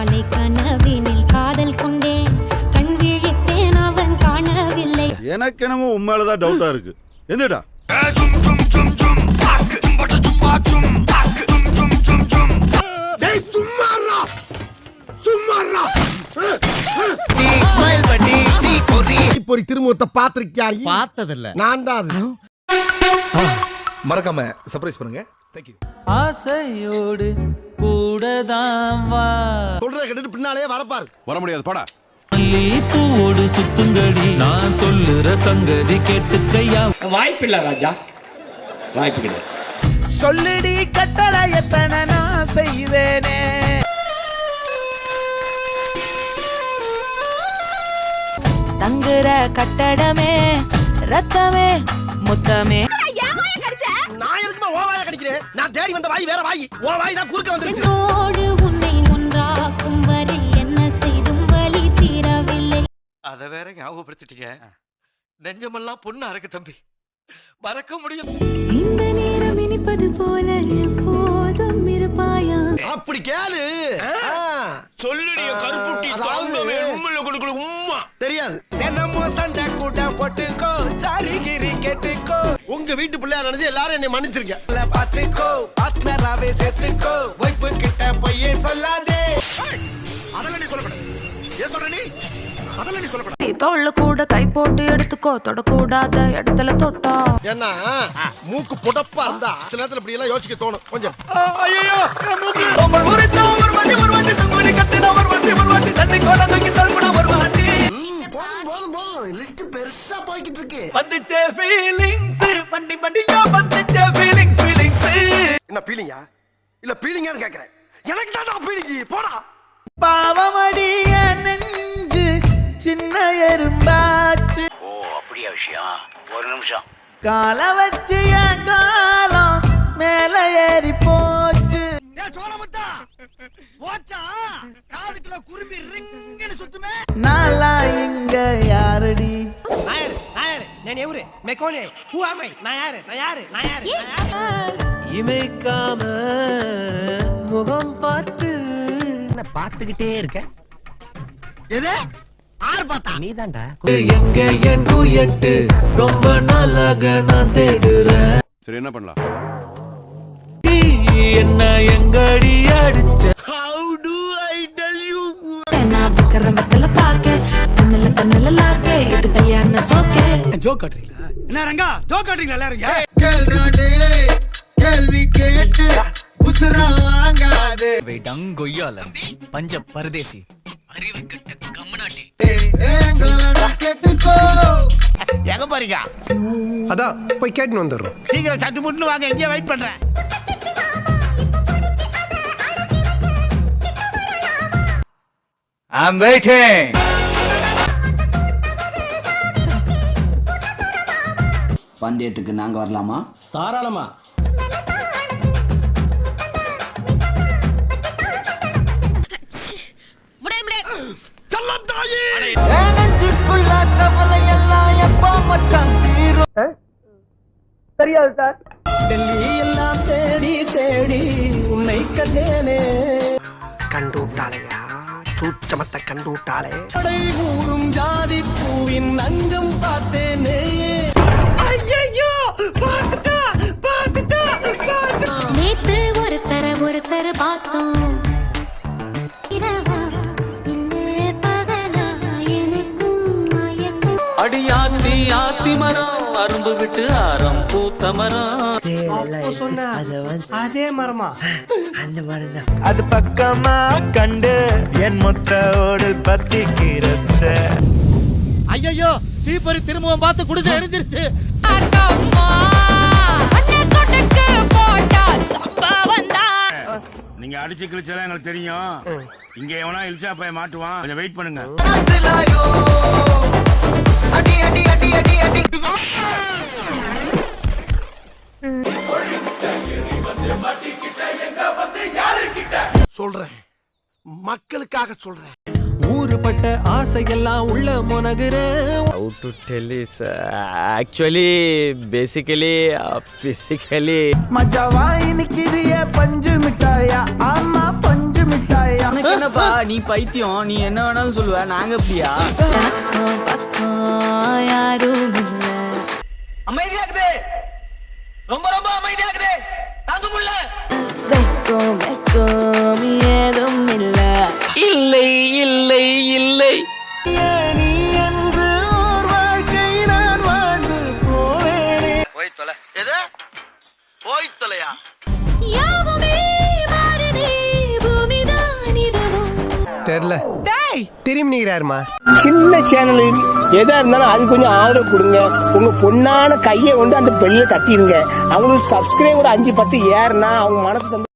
காலை கனவினில் காதல் கொண்டேன் கண் விழித்தேன் அவன் காணவில்லை. எனக்கு என்னமோ உண்மையிலதான் டவுட்டா இருக்கு. எந்தடா திருமுகத்தை பாத்திருக்கியா? பார்த்ததில்ல. நான் தான் மறக்காம சர்ப்ரைஸ் பண்ணுங்க. தேங்க்யூ. ஆசையோடு கூடதான் வா சொல்றத கேட்டு பின்னாலே வரப்பாரு. வர முடியாது படா. பூவோடு சுத்துங்கடி நான் சொல்லுற சங்கதி கேட்டுக்கையா. வாய்ப்பில்லை ராஜா, வாய்ப்பு கிடையாது. சொல்லுடி கட்டளை எத்தனை நான் செய்வேனே. தங்குற கட்டடமே ரத்தமே முத்தமே. நான் எதுக்குமா ஓ வாயை கடிக்கிறேன்? நான் தேடி வந்த வாய் வேற வாய். ஓ வாய் தான் குறுக்க வந்துருச்சு. என்னோடு உன்னை ஒன்றாக்கும் வரை என்ன செய்தும் வலி தீரவில்லை. அத வேற ஞாபகப்படுத்திட்டீங்க. நெஞ்சமெல்லாம் பொண்ணா இருக்கு தம்பி, மறக்க முடியும். இந்த நேரம் இனிப்பது போல எப்போதும் இருப்பாயா? அப்படி கேளு. சொல்லுடிய கருப்புட்டி தாங்கவே உம்மல குடுக்குற உம்மா தெரியாது. தினமும் சண்டை கூட போட்டுக்கோ, சாரிகிரி கேட்டுக்கோ. உங்க வீட்டு பிள்ளையா நினைச்சு எல்லாரும் என்னை மன்னிச்சிருங்க. பாத்துக்கோ, பார்ட்னராவே சேர்த்துக்கோ. வைஃப் கிட்ட பொய்யே சொல்லாதே. அதெல்லாம் நீ சொல்லக்கூடாது. ஏன் சொல்ற நீ? அதெல்லாம் நீ சொல்லக்கூடாது. தோள்ல கூட கை போட்டு எடுத்துக்கோ, தொடக்கூடாத இடத்துல தொட்டா. ஏன்னா மூக்கு புடப்பா இருந்தா சில நேரத்துல இப்படி எல்லாம் யோசிக்க தோணும் கொஞ்சம். ஐயோ மூக்கு. லிஸ்ட் பெருசா போய்கிட்டு இருக்கு. வந்துச்சே ஃபீலிங்ஸ் வண்டி வண்டியா வந்துச்சே ஃபீலிங்ஸ் ஃபீலிங்ஸ். என்ன பீலிங்கா இல்ல பீலிங்கான்னு கேக்குறேன். எனக்கு தான் பீலிங்கி போடா. பாவமடிய நெஞ்சு சின்ன எறும்பாச்சு. ஓ அப்படியா விஷயம்? ஒரு நிமிஷம். கால வச்சு என் காலம் மேல ஏறி போச்சு. சோழமுத்தா போச்சா காதுக்குள்ள குரும்பி ரிங்கன்னு சுத்துமே. நாளா இங்க யாரடி? நாயர் நாயர் நான் எவரு மெக்கோனே ஹூ ஆம் ஐ? நான் யாரு இமைக்காம முகம் பார்த்து என்ன பாத்துக்கிட்டே இருக்க? எது ஆறு பார்த்தா நீதான்டா. எங்க என் டூயட்டு ரொம்ப நாளாக நான் தேடுறேன். சரி என்ன பண்ணலாம்? என்ன எங்கடி அடிச்ச? How do I tell you? நான் பக்கற வெத்தல பாக்க கண்ணல கண்ணல லாக்க இது கல்யாண சோக்கே. ஜோக் காட்றீங்களா? என்ன ரங்கா ஜோக் காட்றீங்களா எல்லாரும்? கேள்றாடே கேள்வி கேட்டு உசுரா வாங்காதே. டங்கொய்யால பஞ்ச பரதேசி அறிவு கட்ட கம்மநாட்டி. ஏங்களடா கேட்டுக்கோ. எங்க போறீங்க? அதான் போய் கேட்டு வந்துடுறோம். சீக்கிரம் சட்டு முட்டு வாங்க, எங்கே வெயிட் பண்றேன். I'm waiting. பந்தயத்துக்கு நாங்க வரலாமா? தாராளமா. நெஞ்சுக்குள்ள கவலை எல்லாம் எப்ப மச்சான் தீரும்? தெரியாது சார். டெல்லி எல்லாம் தேடி தேடி உன்னை கண்டேனே. கண்டு விட்டாளையா சூச்சமத்தை கண்டு விட்டாளே. கூறும் ஜாதி பூவின் அங்கம் பார்த்தேனே. ஐயோ பார்த்துட்டா பார்த்துட்டா. நேத்து ஒருத்தர பார்த்தோம் இரவா இல்லே பகலா எனக்கும் மயக்கம். அடியாத்தி ஆத்தி மரம் அரும்பு விட்டு ஆரம் பூத்த மரம். அதே மரமா? அது பக்கமா கண்டு என் மொத்த ஓடல் பத்தி கீரச்ச. ஐயோ தீப்பறி திரும்பவும் பார்த்து குடிசை எரிஞ்சிருச்சு. நீங்க அடிச்சு கிழிச்சலாம் எங்களுக்கு தெரியும். இங்க எவனா இழிச்சா போய் மாட்டுவான். கொஞ்சம் வெயிட் பண்ணுங்க. அடி அடி அடி அடி அடி. சொல்றேன் மக்களுக்காக சொல்றேன். ஊருப்பட்ட ஆசையெல்லாம் உள்ள முனகுறேன். How to tell is actually basically physically மஜாவா இனிக்கிறிய பஞ்சு மிட்டாயா? ஆமா பஞ்சு மிட்டாய். மிட்டாயா உனக்கு என்னப்பா நீ பைத்தியம் நீ என்ன வேணாலும் சொல்லுவ நாங்க எப்படியா பக்கம் பக்கம் யாரும் இல்ல அமைதியாக்குது ரொம்ப ரொம்ப அமைதியாக்குது தாங்க முடியல வெக்கம் வெக்கம் ஏதும் இல்ல இல்லை இல்லை இல்லை நீ என்று ஓர் வாழ்க்கை நான் வாழ்ந்து போவேனே போய் தொலை எது போய் தொலையா யாவுமே மாறுதே பூமிதான் இதுவும் தெரியல திரும்பி நீராருமா சின்ன சேனல் எதா இருந்தாலும் அது கொஞ்சம் ஆதரவு கொடுங்க உங்க பொண்ணான கையை கொண்டு அந்த பெல்ல தட்டிடுங்க அவங்களுக்கு சப்ஸ்கிரைபர் 5-10 ஏறுனா அவங்க மனசு